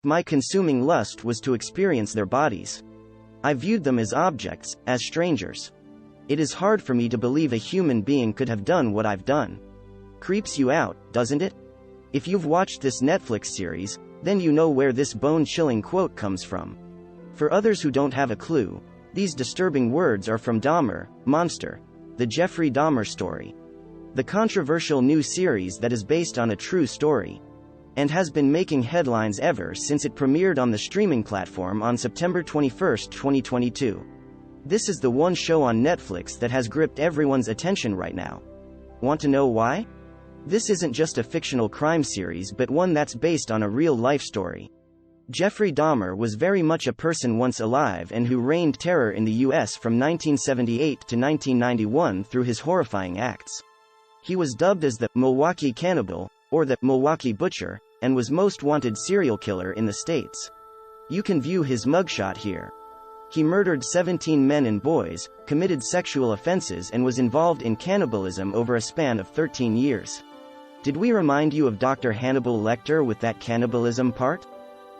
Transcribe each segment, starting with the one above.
My consuming lust was to experience their bodies. I viewed them as objects, as strangers. It is hard for me to believe a human being could have done what I've done. Creeps you out, doesn't it? If you've watched this Netflix series, then you know where this bone-chilling quote comes from. For others who don't have a clue, these disturbing words are from Dahmer, Monster, the Jeffrey Dahmer story. The controversial new series that is based on a true story, and has been making headlines ever since it premiered on the streaming platform on September 21, 2022. This is the one show on Netflix that has gripped everyone's attention right now. Want to know why? This isn't just a fictional crime series but one that's based on a real-life story. Jeffrey Dahmer was very much a person once alive and who reigned terror in the US from 1978 to 1991 through his horrifying acts. He was dubbed as the Milwaukee Cannibal, or the Milwaukee Butcher, and was most wanted serial killer in the States. You can view his mugshot here. He murdered 17 men and boys, committed sexual offenses and was involved in cannibalism over a span of 13 years. Did we remind you of Dr. Hannibal Lecter with that cannibalism part?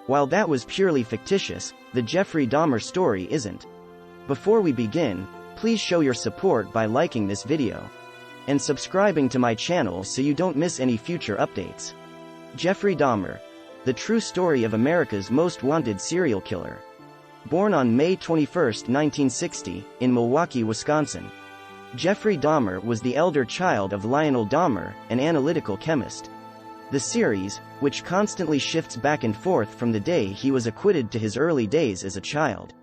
While that was purely fictitious, the Jeffrey Dahmer story isn't. Before we begin, please show your support by liking this video and subscribing to my channel so you don't miss any future updates. Jeffrey Dahmer, the true story of America's most wanted serial killer. Born on May 21, 1960, in Milwaukee, Wisconsin. Jeffrey Dahmer was the elder child of Lionel Dahmer, an analytical chemist. The series, which constantly shifts back and forth from the day he was acquitted to his early days as a child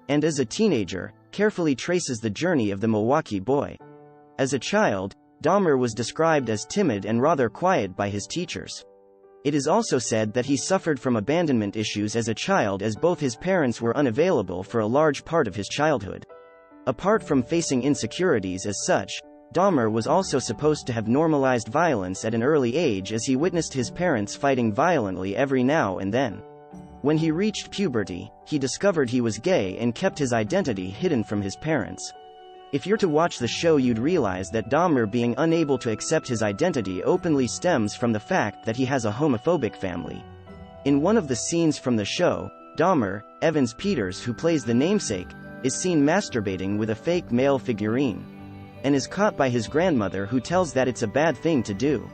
and as a teenager, carefully traces the journey of the Milwaukee boy. As a child, Dahmer was described as timid and rather quiet by his teachers. It is also said that he suffered from abandonment issues as a child as both his parents were unavailable for a large part of his childhood. Apart from facing insecurities as such, Dahmer was also supposed to have normalized violence at an early age as he witnessed his parents fighting violently every now and then. When he reached puberty, he discovered he was gay and kept his identity hidden from his parents. If you're to watch the show, you'd realize that Dahmer being unable to accept his identity openly stems from the fact that he has a homophobic family. In one of the scenes from the show, Dahmer, Evans Peters, who plays the namesake, is seen masturbating with a fake male figurine, and is caught by his grandmother, who tells that it's a bad thing to do.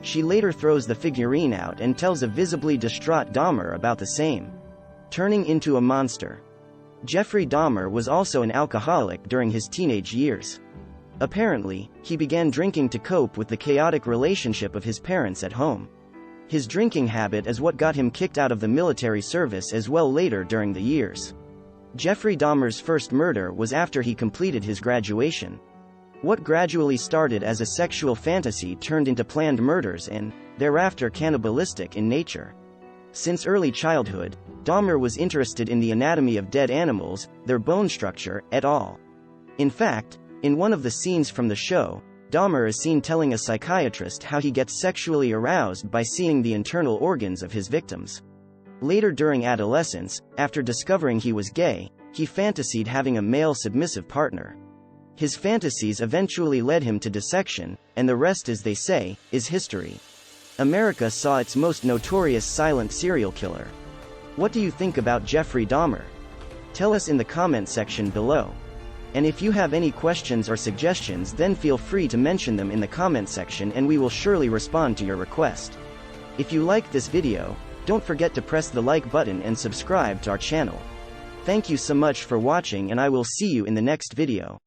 She later throws the figurine out and tells a visibly distraught Dahmer about the same. Turning into a monster. Jeffrey Dahmer was also an alcoholic during his teenage years. Apparently, he began drinking to cope with the chaotic relationship of his parents at home. His drinking habit is what got him kicked out of the military service as well later during the years. Jeffrey Dahmer's first murder was after he completed his graduation. What gradually started as a sexual fantasy turned into planned murders and, thereafter, cannibalistic in nature. Since early childhood, Dahmer was interested in the anatomy of dead animals, their bone structure, et al. In fact, in one of the scenes from the show, Dahmer is seen telling a psychiatrist how he gets sexually aroused by seeing the internal organs of his victims. Later during adolescence, after discovering he was gay, he fantasied having a male submissive partner. His fantasies eventually led him to dissection, and the rest, as they say, is history. America saw its most notorious silent serial killer. What do you think about Jeffrey Dahmer? Tell us in the comment section below. And if you have any questions or suggestions, then feel free to mention them in the comment section and we will surely respond to your request. If you liked this video, don't forget to press the like button and subscribe to our channel. Thank you so much for watching, and I will see you in the next video.